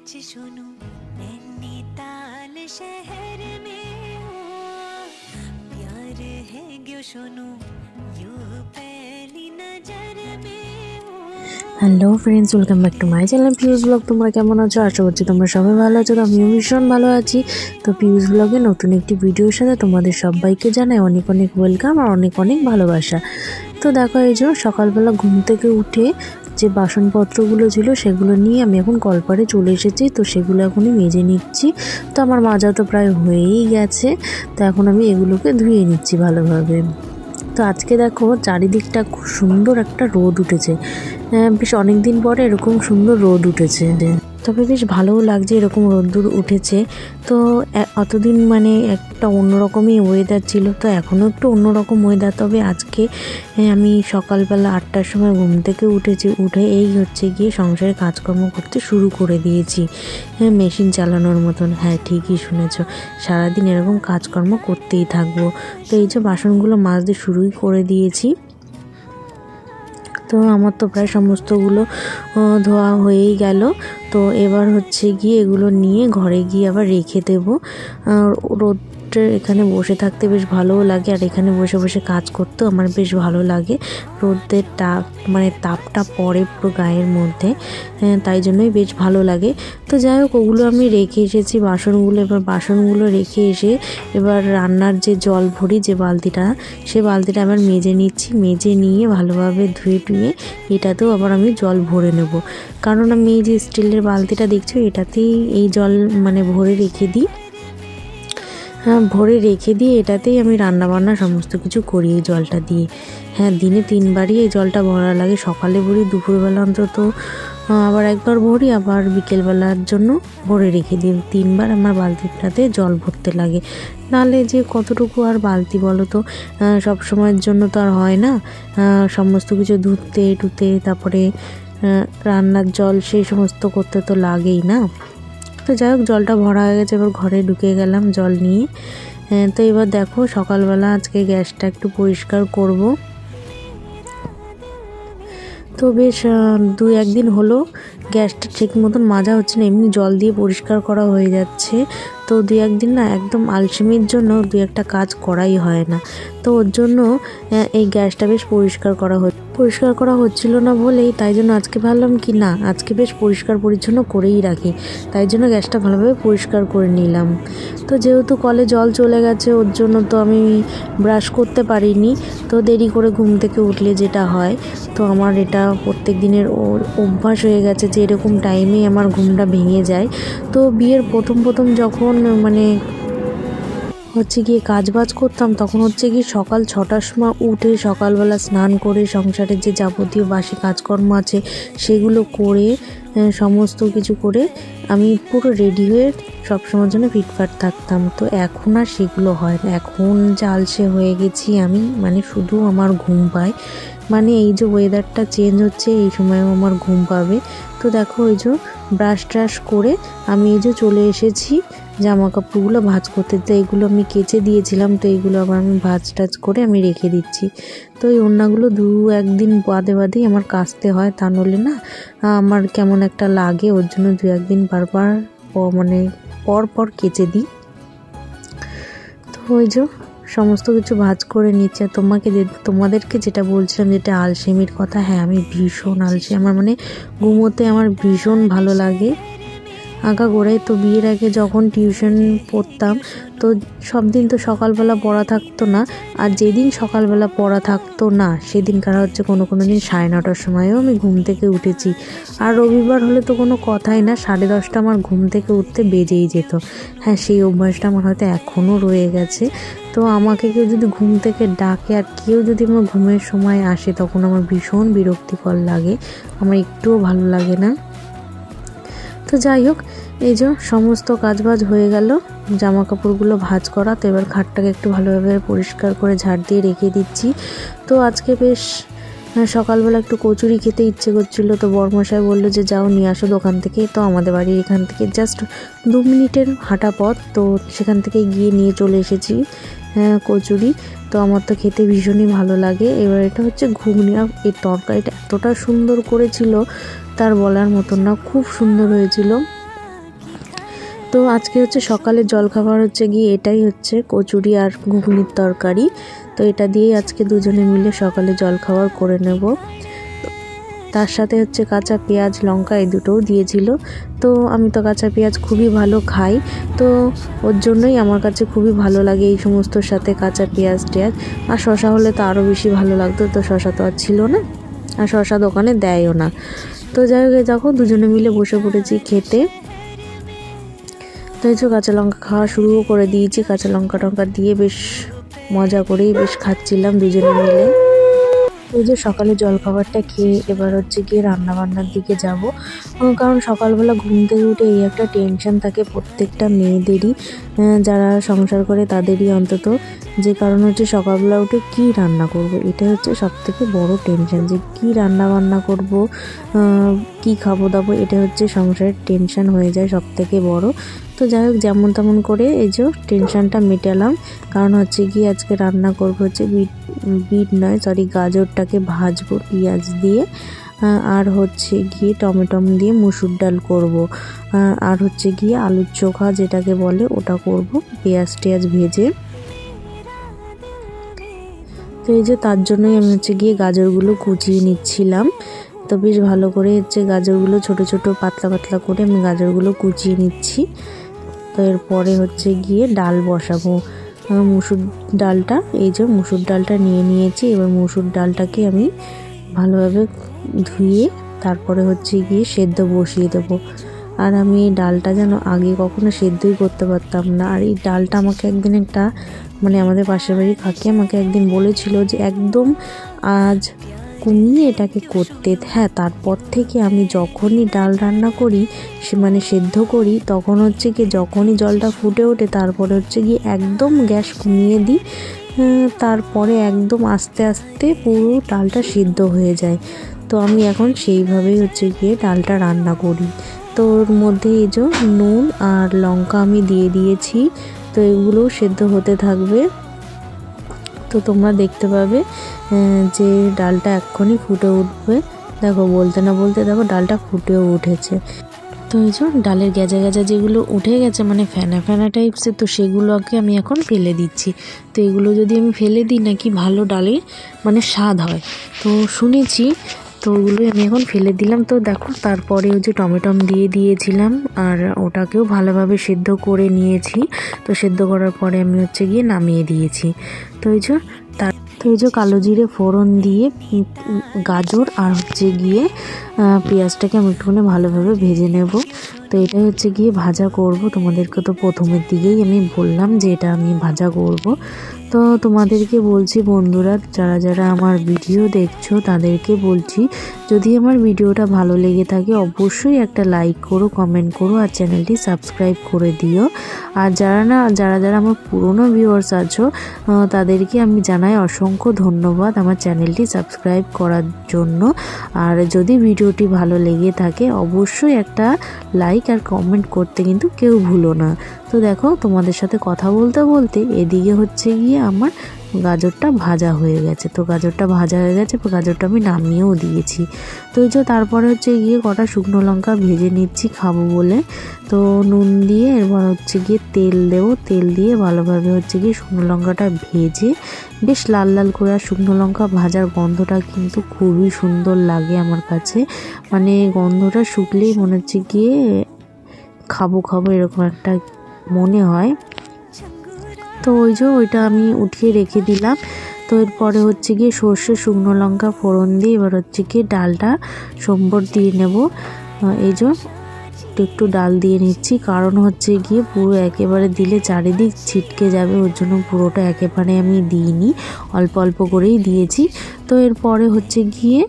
आज सुनो नैनीताल शहर में हो प्यार है क्यों सुनो यूं पहली नजर में हो। Hello friends, welcome back to my channel পিউস blog. তোমরা কেমন আছো? আশা করছি তোমরা সবাই ভালো আছো। তো আমিও ভীষণ ভালো আছি। তো পিউস ব্লগে নতুন একটি ভিডিওর সাথে তোমাদের সবাইকে জানাই অনেক অনেক ওয়েলকাম আর অনেক অনেক ভালোবাসা। তো দেখো, এই যে সকালবেলা ঘুম থেকে উঠে যে বাসনপত্রগুলো ছিল সেগুলো নিয়ে আমি এখন কলপারে চলে এসেছি। তো সেগুলো এখনই মেজে নিচ্ছি। তো আমার মাজা তো প্রায় হয়েই গেছে। তো এখন আমি এগুলোকে ধুয়ে নিচ্ছি ভালোভাবে। তো আজকে দেখো চারিদিকটা খুব সুন্দর একটা রোদ উঠেছে। বেশ অনেক দিন পরে এরকম সুন্দর রোদ উঠেছে, তবে বেশ ভালোও লাগছে এরকম রোদ্দুর উঠেছে। তো অতদিন মানে একটা অন্যরকমই ওয়েদার ছিল, তো এখনও একটু অন্যরকম ওয়েদার। তবে আজকে আমি সকালবেলা 8টার সময় ঘুম থেকে উঠেছি। উঠে এই হচ্ছে গিয়ে সংসারে কাজকর্ম করতে শুরু করে দিয়েছি, মেশিন চালানোর মতন। হ্যাঁ, ঠিকই শুনেছ, সারাদিন এরকম কাজকর্ম করতেই থাকবো। তো এই যে বাসনগুলো মাজতে শুরুই করে দিয়েছি। তো আমার তো প্রায় সমস্তগুলো ধোয়া হয়েই গেল। তো এবার হচ্ছে গিয়ে এগুলো নিয়ে ঘরে গিয়ে আবার রেখে দেবো। রোদ এখানে বসে থাকতে বেশ ভালোও লাগে, আর এখানে বসে বসে কাজ করতেও আমার বেশ ভালো লাগে। রোদের তাপটা পড়ে পুরো গায়ের মধ্যে, তাই জন্যই বেশ ভালো লাগে। তো যাই হোক, ওগুলো আমি রেখে এসেছি বাসনগুলো। এবার বাসনগুলো রেখে এসে এবার রান্নার যে জল ভরি যে বালতিটা, সে বালতিটা আবার মেজে নিচ্ছি। মেজে নিয়ে ভালোভাবে ধুয়ে টুয়ে এটাতেও আবার আমি জল ভরে নেব। কারণ আমি এই যে স্টিলের বালতিটা দেখছো, এটাতেই এই জল ভরে রেখে দিই। ভরে রেখে দিয়ে এটাতেই আমি রান্নাবান্না সমস্ত কিছু করি এই জলটা দিয়ে। হ্যাঁ, দিনে 3বারই এই জলটা ভরা লাগে। সকালে ভরি, দুপুরবেলা অন্তত আবার একবার ভরি, আবার বিকেলবেলার জন্য ভরে রেখে দিই। 3বার আমার বালতিটাতে জল ভরতে লাগে। নাহলে যে কতটুকু আর বালতি বলো তো, সব সময়ের জন্য তো আর হয় না। সমস্ত কিছু ধুতে টুতে তারপরে রান্নার জল সেই সমস্ত করতে তো লাগেই না। তো যাই হোক, জলটা ভরা হয়ে গেছে। এবার ঘরে ঢুকে গেলাম জল নিয়ে। তো এবার দেখো, সকালবেলা আজকে গ্যাসটা একটু পরিষ্কার করব। তো বেশ 2-1 দিন হলো গ্যাসটা ঠিক মতন মাজা হচ্ছে না, এমনি জল দিয়ে পরিষ্কার করা হয়ে যাচ্ছে। তো 2-1 দিন না, একদম আলসেমির জন্য 2-একটা কাজ করাই হয় না। তো ওর জন্য এই গ্যাসটা বেশ পরিষ্কার করা হচ্ছিল না বলেই, তাই জন্য আজকে ভাবলাম কি না, আজকে বেশ পরিষ্কার পরিচ্ছন্ন করেই রাখি। তাই জন্য গ্যাসটা ভালোভাবে পরিষ্কার করে নিলাম। তো যেহেতু কলে জল চলে গেছে, ওর জন্য তো আমি ব্রাশ করতে পারিনি। তো দেরি করে ঘুম থেকে উঠলে যেটা হয়, তো আমার এটা প্রত্যেক দিনের অভ্যাস হয়ে গেছে যে এরকম টাইমেই আমার ঘুমটা ভেঙে যায়। তো বিয়ের প্রথম যখন হচ্ছে গিয়ে কাজবাজ করতাম, তখন হচ্ছে গিয়ে সকাল 6টার সময় উঠে সকালবেলা স্নান করে সংসারের যে যাবতীয় বাসি কাজকর্ম আছে সেগুলো করে সমস্ত কিছু করে আমি পুরো রেডি হয়ে সবসময়ের জন্য ফিটফাট থাকতাম। তো এখন আর সেগুলো হয় না। এখন যা আলসে হয়ে গেছি আমি, শুধু আমার ঘুম পায়। এই যে ওয়েদারটা চেঞ্জ হচ্ছে, এই সময়ও আমার ঘুম পাবে। তো দেখো, ওই যে ব্রাশ ট্রাশ করে আমি এই যে চলে এসেছি জামা কাপড়গুলো ভাঁজ করতে। তো এইগুলো আমি কেচে দিয়েছিলাম, তো এইগুলো আবার আমি ভাঁজ টাজ করে আমি রেখে দিচ্ছি। তো এই ওড়নাগুলো 2-1 দিন বাদেই আমার কাচতে হয়, তা নইলে না আমার কেমন একটা লাগে। ওর জন্য 2-1 দিন বারবার পর কেচে দিই। তো ওই যে সমস্ত কিছু ভাঁজ করে নিচ্ছে। তোমাদেরকে যেটা বলছিলাম, যেটা আলসেমির কথা, হ্যাঁ আমি ভীষণ আলসে। আমার ঘুমোতে আমার ভীষণ ভালো লাগে আগাগোড়াই। তো বিয়ের আগে যখন টিউশন পড়তাম, তো সব দিন তো সকালবেলা পড়া থাকতো না। আর যেদিন সকালবেলা পড়া থাকতো না, সেদিনকার হচ্ছে কোনো দিন 9:30টার সময়ও আমি ঘুম থেকে উঠেছি। আর রবিবার হলে তো কোনো কথাই না, 10:30 আমার ঘুম থেকে উঠতে বেজেই যেত। হ্যাঁ, সেই অভ্যাসটা আমার হয়তো এখনও রয়ে গেছে। তো আমাকে কেউ যদি ঘুম থেকে ডাকে আর কেউ যদি আমার ঘুমের সময় আসে, তখন আমার ভীষণ বিরক্তিকর লাগে, আমার একটুও ভালো লাগে না। তো যাই হোক, এই যে সমস্ত কাজবাজ হয়ে গেল, জামা কাপড়গুলো ভাঁজ করা। তো এবার খাটটাকে একটু ভালোভাবে পরিষ্কার করে ঝাড় দিয়ে রেখে দিচ্ছি। তো আজকে বেশ সকালবেলা একটু কচুরি খেতে ইচ্ছে করছিল। তো বরমশাই বললো যে যাও নিয়ে আসো দোকান থেকে। তো আমাদের বাড়ির এখান থেকে জাস্ট 2 মিনিটের হাঁটা পথ। তো সেখান থেকে গিয়ে নিয়ে চলে এসেছি কচুরি। তো আমার তো খেতে ভীষণই ভালো লাগে। এবার এটা হচ্ছে ঘুগনি। আর এই তরকারিটা এতটা সুন্দর করেছিল, তার বলার মতন না, খুব সুন্দর হয়েছিল। তো আজকে হচ্ছে সকালের জলখাবার হচ্ছে গিয়ে এটাই হচ্ছে কচুরি আর ঘুগনির তরকারি। তো এটা দিয়েই আজকে দুজনে মিলে সকালে জলখাবার করে নেব। তার সাথে হচ্ছে কাঁচা পেঁয়াজ লঙ্কা এই দুটোও দিয়েছিল। তো আমি তো কাঁচা পেঁয়াজ খুবই ভালো খাই, তো ওর জন্যই আমার কাছে খুবই ভালো লাগে এই সমস্তর সাথে কাঁচা পেঁয়াজ টেয়াজ। আর শশা হলে তো আরও বেশি ভালো লাগতো, তো শশা তো আর ছিল না, আর শশা দোকানে দেয়ও না। তো যাই হোক, দেখো দুজনে মিলে বসে পড়েছি খেতে। তো এই যে কাঁচা লঙ্কা খাওয়া শুরুও করে দিয়েছি, কাঁচা লঙ্কা টঙ্কা দিয়ে বেশ মজা করেই বেশ খাচ্ছিলাম দুজনে মিলে। এই যে সকালে জলখাবারটা খেয়ে এবার হচ্ছে গিয়ে রান্নাবান্নার দিকে যাব, কারণ সকালবেলা ঘুম থেকে উঠে এই একটা টেনশন থাকে প্রত্যেকটা মেয়েদেরই, যারা সংসার করে তাদেরই অন্তত, যে কারণ হচ্ছে সকালবেলা উঠে কি রান্না করব, এটা হচ্ছে সবথেকে বড় টেনশন, যে কি রান্না বান্না করব, কি খাবো দাবো, এটা হচ্ছে সংসারের টেনশন হয়ে যায় সবথেকে বড়। তো যাই হোক, যেমন তেমন করে এই যে টেনশনটা মেটালাম, কারণ হচ্ছে গিয়ে আজকে রান্না করবো হচ্ছে গাজরটাকে ভাজবো পেঁয়াজ দিয়ে, আর হচ্ছে গিয়ে টমেটো দিয়ে মুসুর ডাল করব, আর হচ্ছে গিয়ে আলুর চোখা যেটাকে বলে ওটা করব পেঁয়াজ টেয়াজ ভেজে। তো এই যে তার জন্যই আমি হচ্ছে গিয়ে গাজরগুলো কুচিয়ে নিচ্ছিলাম। তো বেশ ভালো করে হচ্ছে গাজরগুলো ছোট ছোট পাতলা পাতলা করে আমি গাজরগুলো কুচিয়ে নিচ্ছি। তো এরপরে হচ্ছে গিয়ে ডাল বসাবো, মুসুর ডালটা, এই যে মুসুর ডালটা নিয়ে নিয়েছি। এবার মুসুর ডালটাকে আমি ভালোভাবে ধুয়ে তারপরে হচ্ছে গিয়ে সেদ্ধ বসিয়ে দেবো। আর আমি এই ডালটা যেন আগে কখনো সেদ্ধই করতে পারতাম না, আর এই ডালটা আমাকে একদিন একটা আমাদের পাশের বাড়ির কাকি আমাকে একদিন বলেছিল যে একদম আজ কমিয়ে এটাকে করতে। হ্যাঁ, তারপর থেকে আমি যখনই ডাল রান্না করি সেদ্ধ করি, তখন হচ্ছে কি যখনই জলটা ফুটে ওঠে তারপরে হচ্ছে গিয়ে একদম গ্যাস কমিয়ে দিই, তারপরে একদম আস্তে আস্তে পুরো ডালটা সিদ্ধ হয়ে যায়। তো আমি এখন সেইভাবেই হচ্ছে গিয়ে ডালটা রান্না করি। তো ওর মধ্যে এই যে নুন আর লঙ্কা আমি দিয়ে দিয়েছি, তো এগুলোও সেদ্ধ হতে থাকবে। তো তোমরা দেখতে পাবে যে ডালটা এক্ষুনি ফুটে উঠবে। দেখো, বলতে না বলতে দেখো ডালটা ফুটেও উঠেছে। তো এই যে ডালের গেজা গেজা যেগুলো উঠে গেছে ফেনা ফেনা টাইপসের, তো সেগুলোকে আমি এখন ফেলে দিচ্ছি। তো এগুলো যদি আমি ফেলে দিই নাকি ভালো ডালের স্বাদ হয়, তো শুনেছি, তো ওগুলোই আমি এখন ফেলে দিলাম। তো দেখো, তারপরে ওই যে টমেটো দিয়ে দিয়েছিলাম আর ওটাকেও ভালোভাবে সেদ্ধ করে নিয়েছি। তো সেদ্ধ করার পরে আমি হচ্ছে গিয়ে নামিয়ে দিয়েছি। তো এই যে কালো জিরে ফোড়ন দিয়ে গাজর আর হচ্ছে গিয়ে পেঁয়াজটাকে আমি একটুখানি ভালোভাবে ভেজে নেব। তো এটাই হচ্ছে গিয়ে ভাজা করব। তোমাদেরকে তো প্রথমের দিকেই আমি বললাম যে এটা আমি ভাজা করব। তো তোমাদেরকে বলছি বন্ধুরা, যারা যারা আমার ভিডিও দেখছো তাদেরকে বলছি, যদি আমার ভিডিওটা ভালো লেগে থাকে অবশ্যই একটা লাইক করো, কমেন্ট করো, আর চ্যানেলটি সাবস্ক্রাইব করে দিও। আর যারা আমার পুরনো ভিউয়ার্স আছো তাদেরকে আমি জানাই অসংখ্য ধন্যবাদ আমার চ্যানেলটি সাবস্ক্রাইব করার জন্য। আর যদি ভিডিওটি ভালো লেগে থাকে অবশ্যই একটা লাইক আর কমেন্ট করতে কিন্তু কেউ ভুলো না। তো দেখো, তোমাদের সাথে কথা বলতে বলতে এদিকে হচ্ছে গিয়ে আমার গাজরটা ভাজা হয়ে গেছে। তো গাজরটা ভাজা হয়ে গেছে, গাজরটা আমি নামিয়েও দিয়েছি। তো এই যে তারপরে হচ্ছে গিয়ে কটা শুকনো লঙ্কা ভেজে নিচ্ছি খাবো বলে। তো নুন দিয়ে এবার হচ্ছে গিয়ে তেল দেবো, তেল দিয়ে ভালোভাবে হচ্ছে গিয়ে শুকনো লঙ্কাটা ভেজে বেশ লাল লাল করে। আর শুকনো লঙ্কা ভাজার গন্ধটা কিন্তু খুবই সুন্দর লাগে আমার কাছে, গন্ধটা শুকলেই মনে হচ্ছে গিয়ে খাবো এরকম একটা মনে হয়। তো ওইটা আমি উঠিয়ে রেখে দিলাম। তো এরপরে হচ্ছে গিয়ে সর্ষে শুকনো লঙ্কা ফোড়ন দিয়ে এবার হচ্ছে গিয়ে ডালটা সম্বর দিয়ে নেব। এই যে একটু ডাল দিয়ে নিচ্ছি, কারণ হচ্ছে গিয়ে পুরো একেবারে দিলে চারিদিক ছিটকে যাবে, ওর জন্য পুরোটা একেবারে আমি দিইনি, অল্প অল্প করেই দিয়েছি। তো এরপরে হচ্ছে গিয়ে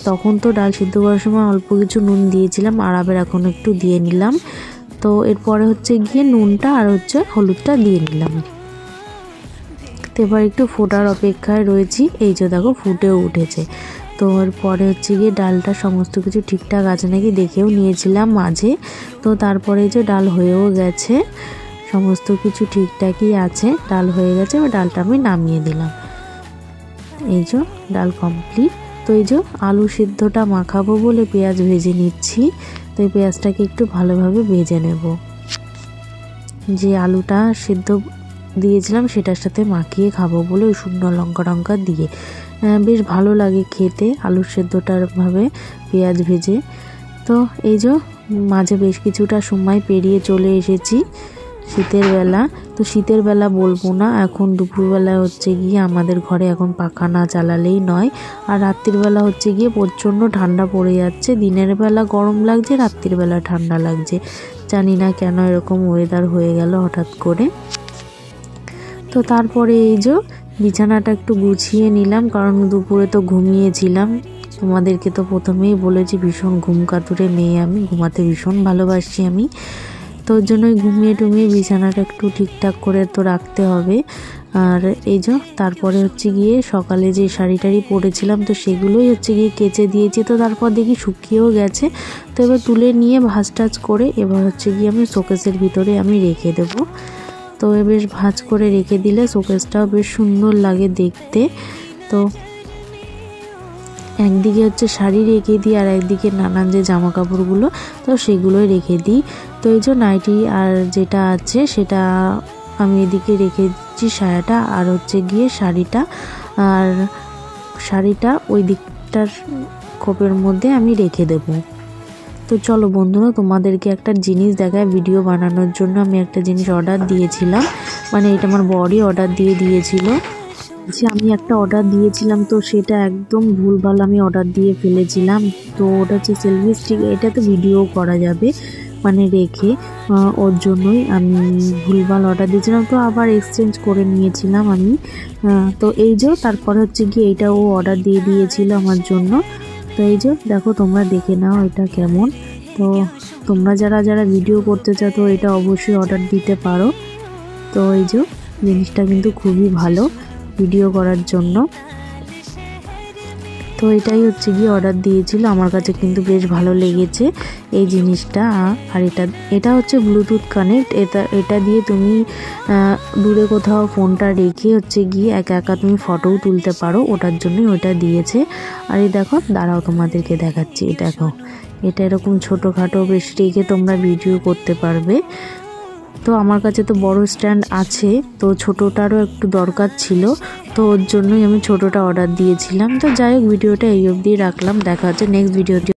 তখন তো ডাল সিদ্ধ করার সময় অল্প কিছু নুন দিয়েছিলাম, আর আবার এখন একটু দিয়ে নিলাম। তো এরপরে হচ্ছে গিয়ে নুনটা আর হচ্ছে হলুদটা দিয়ে নিলাম। তো এবার একটু ফোটার অপেক্ষায় রয়েছি। এই যে দেখো ফুটেও উঠেছে। তো এরপরে হচ্ছে গিয়ে ডালটা সমস্ত কিছু ঠিকঠাক আছে নাকি দেখেও নিয়েছিলাম মাঝে। তো তারপরে যে ডাল হয়েও গেছে, সমস্ত কিছু ঠিকঠাকই আছে, ডাল হয়ে গেছে। এবার ডালটা আমি নামিয়ে দিলাম। এই যে ডাল কমপ্লিট। তো এই যে আলু সিদ্ধটা মাখাবো বলে পেঁয়াজ ভেজে নিচ্ছি। তো এই পেঁয়াজটাকে একটু ভালোভাবে ভেজে নেব। যে আলুটা সিদ্ধ দিয়েছিলাম সেটার সাথে মাখিয়ে খাবো বলে ওই শুকনো লঙ্কা টঙ্কা দিয়ে বেশ ভালো লাগে খেতে আলুর সেদ্ধটার ভাবে পেঁয়াজ ভেজে। তো এই যে মাঝে বেশ কিছুটা সময় পেরিয়ে চলে এসেছি শীতের বেলা। তো শীতের বেলা বলবো না, এখন দুপুরবেলা হচ্ছে গিয়ে আমাদের ঘরে এখন পাখা না চালালেই নয়। আর রাত্রির বেলা হচ্ছে গিয়ে প্রচণ্ড ঠান্ডা পড়ে যাচ্ছে, দিনের বেলা গরম লাগছে, রাত্রির বেলা ঠান্ডা লাগছে। জানি না কেন এরকম ওয়েদার হয়ে গেল হঠাৎ করে। তো তারপরে এই যে বিছানাটা একটু গুছিয়ে নিলাম, কারণ দুপুরে তো ঘুমিয়েছিলাম। তোমাদেরকে তো প্রথমেই বলেছি ভীষণ ঘুম কাতুরে মেয়ে, আমি ঘুমাতে ভীষণ ভালোবাসি আমি। তো ওর জন্যই ঘুমিয়ে টুমিয়ে বিছানাটা একটু ঠিকঠাক করে তো রাখতে হবে। আর এই যে তারপরে হচ্ছে গিয়ে সকালে যে শাড়ি টাড়ি পরেছিলাম তো সেগুলোই হচ্ছে গিয়ে কেচে দিয়েছি। তো তারপর দেখি শুকিয়েও গেছে। তো এবার তুলে নিয়ে ভাঁজ টাজ করে এবার হচ্ছে গিয়ে আমি শোকেসের ভিতরে আমি রেখে দেবো। তো বেশ ভাঁজ করে রেখে দিলে শোকেসটাও বেশ সুন্দর লাগে দেখতে। তো একদিকে হচ্ছে শাড়ি রেখে দিই আর একদিকে নানান যে জামা কাপড়গুলো তো সেগুলোই রেখে দিই। তো এই যে নাইটি আর যেটা আছে সেটা আমি এদিকে রেখে দিচ্ছি সায়াটা, আর হচ্ছে গিয়ে শাড়িটা ওই দিকটার খোপের মধ্যে আমি রেখে দেব। তো চলো বন্ধুরা, তোমাদেরকে একটা জিনিস দেখায়। ভিডিও বানানোর জন্য আমি একটা জিনিস অর্ডার দিয়েছিলাম, মানে এটা আমার বড়ি অর্ডার দিয়েছিল। যে আমি একটা অর্ডার দিয়েছিলাম তো সেটা একদম ভুলভাল আমি অর্ডার দিয়ে ফেলেছিলাম। তো ওটা হচ্ছে সেলফি স্টিক, এটা তো ভিডিও করা যাবে মানে রেখে, ওর জন্যই আমি ভুলভাল অর্ডার দিয়েছিলাম। তো আবার এক্সচেঞ্জ করে নিয়েছিলাম আমি। তো এই যে তারপরে হচ্ছে গিয়ে এইটা ও অর্ডার দিয়ে দিয়েছিল আমার জন্য। তো এই যে দেখো, তোমরা দেখে নাও এটা কেমন। তো তোমরা যারা ভিডিও করতে চাও তো এটা অবশ্যই অর্ডার দিতে পারো। তো এই যে জিনিসটা কিন্তু খুবই ভালো ভিডিও করার জন্য। তো এটাই হচ্ছে গিয়ে অর্ডার দিয়েছিল, আমার কাছে কিন্তু বেশ ভালো লেগেছে এই জিনিসটা। আর এটা হচ্ছে ব্লুটুথ কানেক্ট, এটা দিয়ে তুমি দূরে কোথাও ফোনটা রেখে হচ্ছে গিয়ে একা একা তুমি ফটোও তুলতে পারো, ওটার জন্যই ওটা দিয়েছে। আর এই দেখো, দাঁড়াও তোমাদেরকে দেখাচ্ছি। এই দেখো, এটা এরকম ছোটোখাটো বেশ রেখে তোমরা ভিডিও করতে পারবে। তো আমার কাছে তো বড় স্ট্যান্ড আছে, তো ছোটোটারও একটু দরকার ছিল, তো ওর জন্যই আমি ছোটোটা অর্ডার দিয়েছিলাম। তো যাই হোক, ভিডিওটা এই অবধি রাখলাম, দেখা হচ্ছে নেক্সট ভিডিওতে।